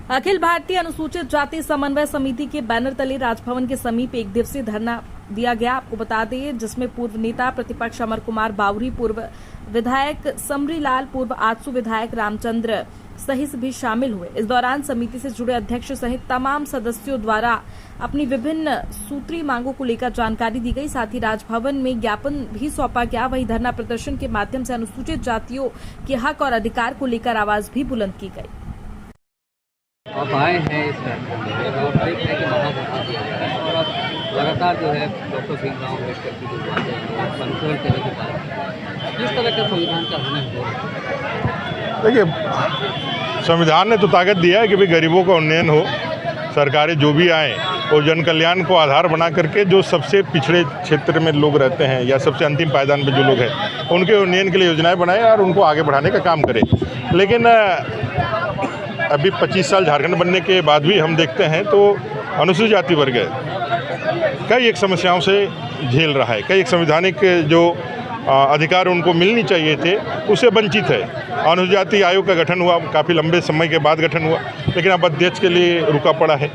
अखिल भारतीय अनुसूचित जाति समन्वय समिति के बैनर तले राजभवन के समीप एक दिवसीय धरना दिया गया। आपको बता दें, जिसमें पूर्व नेता प्रतिपक्ष अमर कुमार बावरी, पूर्व विधायक समरी लाल, पूर्व आजसू विधायक रामचंद्र सहित भी शामिल हुए। इस दौरान समिति से जुड़े अध्यक्ष सहित तमाम सदस्यों द्वारा अपनी विभिन्न सूत्री मांगों को लेकर जानकारी दी गई। साथ ही राजभवन में ज्ञापन भी सौंपा गया। वहीं धरना प्रदर्शन के माध्यम से अनुसूचित जातियों के हक और अधिकार को लेकर आवाज भी बुलंद की गई। आप आए हैं इस और देख रहे हैं कि महाधरना दिया जा रहा है और अब लगातार जो है डॉक्टर भीमराव अम्बेडकर की जो बातें हैं संशोधन करने की बात, किस तरह का संविधान का हनन हो रहा है? देखिए, संविधान ने तो ताकत दिया है कि भाई गरीबों का उन्नयन हो। सरकारें जो भी आए वो जन कल्याण को आधार बना करके जो सबसे पिछड़े क्षेत्र में लोग रहते हैं या सबसे अंतिम पायदान पे जो लोग हैं उनके उन्नयन के लिए योजनाएं बनाए और उनको आगे बढ़ाने का काम करे। लेकिन अभी 25 साल झारखंड बनने के बाद भी हम देखते हैं तो अनुसूचित जाति वर्ग कई एक समस्याओं से झेल रहा है। कई एक संवैधानिक जो अधिकार उनको मिलनी चाहिए थे उससे वंचित है। अनुसूचित जाति आयोग का गठन हुआ, काफ़ी लंबे समय के बाद गठन हुआ, लेकिन अब अध्यक्ष के लिए रुका पड़ा है।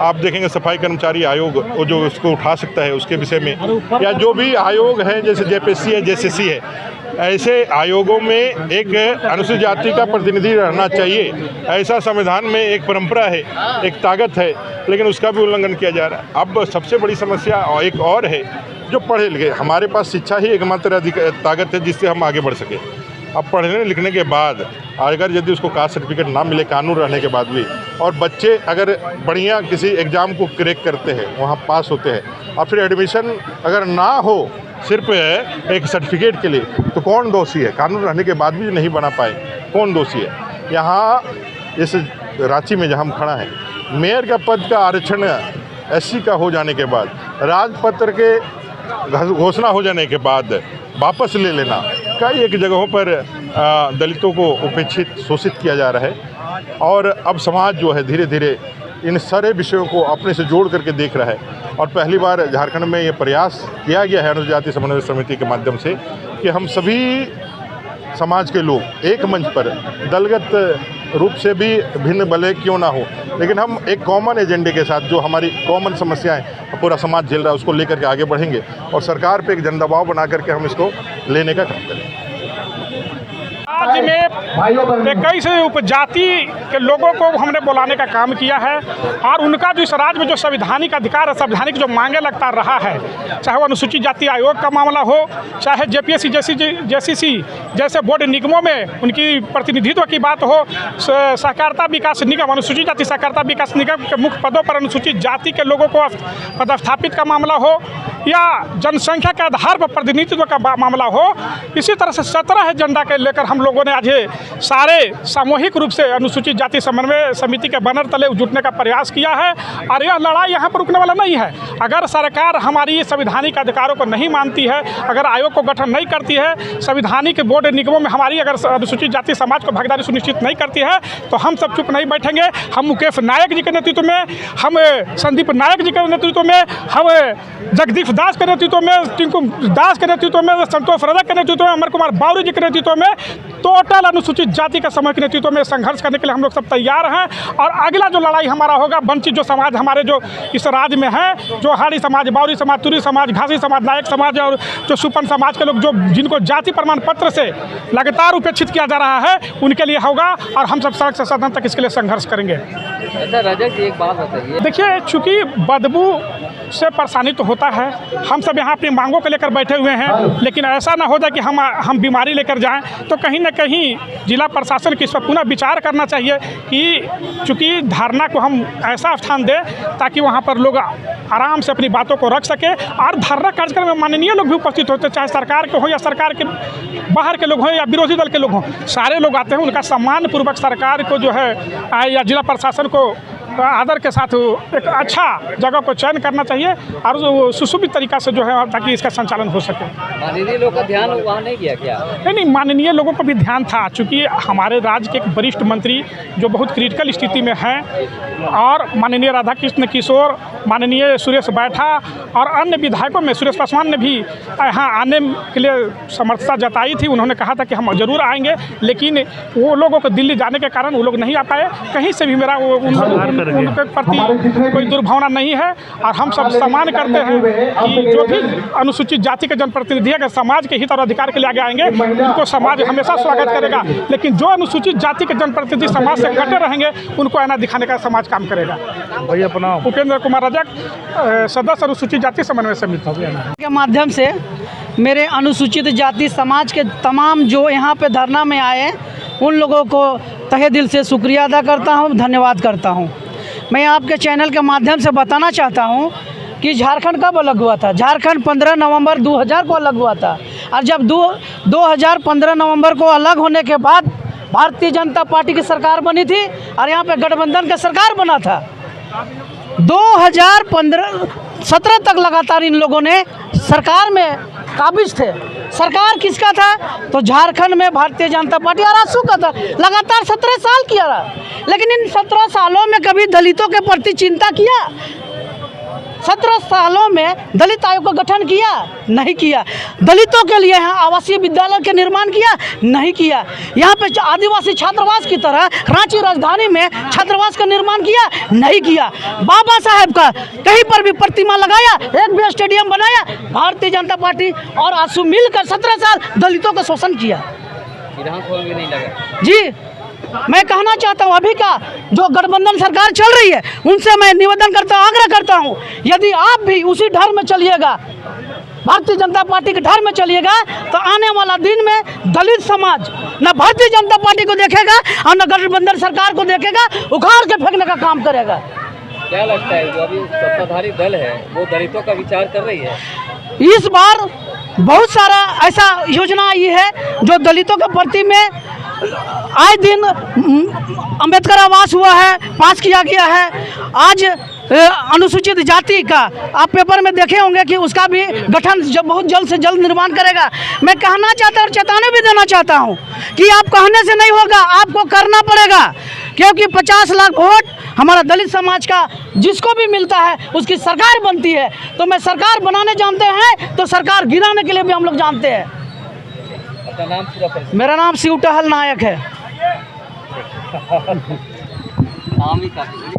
आप देखेंगे सफाई कर्मचारी आयोग वो जो उसको उठा सकता है उसके विषय में, या जो भी आयोग हैं जैसे जेपीएससी है, जेसीसी है, ऐसे आयोगों में एक अनुसूचित जाति का प्रतिनिधि रहना चाहिए। ऐसा संविधान में एक परंपरा है, एक ताकत है, लेकिन उसका भी उल्लंघन किया जा रहा है। अब सबसे बड़ी समस्या एक और है, जो पढ़े लिखे, हमारे पास शिक्षा ही एकमात्र ताकत है जिससे हम आगे बढ़ सके। अब पढ़ने लिखने के बाद अगर यदि उसको कास्ट सर्टिफिकेट ना मिले कानून रहने के बाद भी, और बच्चे अगर बढ़िया किसी एग्ज़ाम को क्रैक करते हैं, वहाँ पास होते हैं, और फिर एडमिशन अगर ना हो सिर्फ एक सर्टिफिकेट के लिए, तो कौन दोषी है? कानून रहने के बाद भी नहीं बना पाए, कौन दोषी है? यहाँ इस रांची में जहाँ हम खड़ा हैं, मेयर का पद का आरक्षण एससी का हो जाने के बाद, राजपत्र के घोषणा हो जाने के बाद वापस ले लेना, कई एक जगहों पर दलितों को उपेक्षित, शोषित किया जा रहा है। और अब समाज जो है धीरे धीरे इन सारे विषयों को अपने से जोड़ करके देख रहा है। और पहली बार झारखंड में ये प्रयास किया गया है अनुसूचित जाति समन्वय समिति के माध्यम से कि हम सभी समाज के लोग एक मंच पर, दलगत रूप से भी भिन्न भले क्यों ना हो, लेकिन हम एक कॉमन एजेंडे के साथ जो हमारी कॉमन समस्याएं पूरा समाज झेल रहा है उसको लेकर के आगे बढ़ेंगे और सरकार पे एक जन दबाव बना करके हम इसको लेने का काम करेंगे। राज्य में 21 उपजाति के लोगों को हमने बुलाने का काम किया है और उनका जो इस राज्य में जो संवैधानिक अधिकार है, संवैधानिक जो मांगे लगता रहा है, चाहे वो अनुसूचित जाति आयोग का मामला हो, चाहे जेपीएससी जेसीसी जैसे बोर्ड निगमों में उनकी प्रतिनिधित्व की बात हो, सहकारिता विकास निगम, अनुसूचित जाति सहकारिता विकास निगम के मुख्य पदों पर अनुसूचित जाति के लोगों को पदस्थापित का मामला हो, या जनसंख्या के आधार पर प्रतिनिधित्व का मामला हो, इसी तरह से 17 एजेंडा के लेकर हम लोगों ने आज सारे सामूहिक रूप से अनुसूचित जाति समन्वय समिति के बैनर तले जुटने का प्रयास किया है। और यह लड़ाई यहाँ पर रुकने वाला नहीं है। अगर सरकार हमारी संवैधानिक अधिकारों को नहीं मानती है, अगर आयोग को गठन नहीं करती है, संवैधानिक बोर्ड निगमों में हमारी अगर अनुसूचित जाति समाज को भागीदारी सुनिश्चित नहीं करती है, तो हम सब चुप नहीं बैठेंगे। हम मुकेश नायक जी के नेतृत्व में, हम संदीप नायक जी के नेतृत्व में, हम जगदीप दास के नेतृत्व में, टिंकू दास के नेतृत्व में, संतोष रजक के नेतृत्व में, अमर कुमार बावरी जी के नेतृत्व में, टोटल अनुसूचित जाति का समूह के नेतृत्व में संघर्ष करने के लिए हम लोग सब तैयार हैं। और अगला जो लड़ाई हमारा होगा, वंचित जो समाज हमारे जो इस राज्य में है, जो हाड़ी समाज, बावरी समाज, तुरी समाज, घासी समाज, नायक समाज और जो सुपन समाज के लोग जो जिनको जाति प्रमाण पत्र से लगातार उपेक्षित किया जा रहा है, उनके लिए होगा और हम सब सड़क से सदन तक इसके लिए संघर्ष करेंगे। अच्छा रजक जी, एक बात बताइए। देखिए, चूँकि बदबू से परेशानी तो होता है, हम सब यहाँ अपनी मांगों को लेकर बैठे हुए हैं, लेकिन ऐसा ना हो जाए कि हम बीमारी लेकर जाएं। तो कहीं ना कहीं जिला प्रशासन को इस पर पुनः विचार करना चाहिए कि चूँकि धारणा को हम ऐसा स्थान दें ताकि वहाँ पर लोग आराम से अपनी बातों को रख सके। और धरना कार्यक्रम में माननीय लोग भी उपस्थित होते हैं, चाहे सरकार के हों या सरकार के बाहर के लोग हों या विरोधी दल के लोग हों, सारे लोग आते हैं। उनका सम्मानपूर्वक सरकार को जो है या जिला प्रशासन को आदर के साथ एक अच्छा जगह को चयन करना चाहिए और सुशोभित तरीका से जो है ताकि इसका संचालन हो सके। माननीय लोग का ध्यान वहाँ नहीं किया क्या? नहीं, माननीय लोगों को भी ध्यान था, चूँकि हमारे राज्य के एक वरिष्ठ मंत्री जो बहुत क्रिटिकल स्थिति में हैं और माननीय राधाकृष्ण किशोर, माननीय सुरेश बैठा और अन्य विधायकों में सुरेश पासवान ने भी यहाँ आने के लिए समर्थता जताई थी। उन्होंने कहा था कि हम जरूर आएंगे, लेकिन वो लोगों को दिल्ली जाने के कारण वो लोग नहीं आ पाए। कहीं से भी मेरा उनके प्रति कोई दुर्भावना नहीं है और हम सब सम्मान करते हैं कि जो भी अनुसूचित जाति के जनप्रतिनिधि अगर समाज के हित और अधिकार के लिए आगे आएंगे उनको समाज हमेशा स्वागत करेगा, लेकिन जो अनुसूचित जाति के जनप्रतिनिधि समाज से कटे रहेंगे उनको आईना दिखाने का समाज काम करेगा। भैया अपना उपेंद्र कुमार रजक, सदस्य अनुसूचित जाति समन्वय समिति के माध्यम से मेरे अनुसूचित जाति समाज के तमाम जो यहाँ पे धरना में आए उन लोगों को तहे दिल से शुक्रिया अदा करता हूँ, धन्यवाद करता हूँ। मैं आपके चैनल के माध्यम से बताना चाहता हूँ कि झारखंड कब अलग हुआ था। झारखंड 15 नवंबर 2000 को अलग हुआ था और जब 2015 नवंबर को अलग होने के बाद भारतीय जनता पार्टी की सरकार बनी थी और यहाँ पे गठबंधन का सरकार बना था। 2017 तक लगातार इन लोगों ने सरकार में काबिज थे। सरकार किसका था? तो झारखंड में भारतीय जनता पार्टी और आसू का था। लगातार 17 साल किया रहा, लेकिन इन 17 सालों में कभी दलितों के प्रति चिंता किया? 17 सालों में दलित आयोग का गठन किया? नहीं किया। दलितों के लिए यहाँ आवासीय विद्यालय के निर्माण किया? नहीं किया। यहाँ पे आदिवासी छात्रावास की तरह रांची राजधानी में छात्रावास का निर्माण किया? नहीं किया। बाबा साहेब का कहीं पर भी प्रतिमा लगाया? एक भी स्टेडियम बनाया? भारतीय जनता पार्टी और आसू मिलकर 17 साल दलितों का शोषण किया। विधानसभा में नहीं लगा जी। मैं कहना चाहता हूं, अभी का जो गठबंधन सरकार चल रही है उनसे मैं निवेदन करता हूं, आग्रह करता हूं, यदि आप भी उसी ढर में चलिएगा, भारतीय जनता पार्टी के ढर में चलिएगा, तो आने वाला दिन में दलित समाज न भारतीय जनता पार्टी को देखेगा और न गठबंधन सरकार को देखेगा, उखाड़ के फेंकने का काम करेगा। क्या लगता है जो अभी सत्ताधारी दल है वो दलितों का विचार कर रही है? इस बार बहुत सारा ऐसा योजना आई है जो दलितों के प्रति में आए दिन अंबेडकर आवास हुआ है, पास किया गया है। आज अनुसूचित जाति का आप पेपर में देखे होंगे कि उसका भी गठन जब बहुत जल्द से जल्द निर्माण करेगा। मैं कहना चाहता हूँ और चेतावनी भी देना चाहता हूँ कि आप कहने से नहीं होगा, आपको करना पड़ेगा, क्योंकि 50 लाख वोट हमारा दलित समाज का जिसको भी मिलता है उसकी सरकार बनती है। तो मैं सरकार बनाने जानते हैं तो सरकार गिराने के लिए भी हम लोग जानते हैं। अपना नाम पूरा परिचय। मेरा नाम शिव टहल नायक है। नाम ही काफी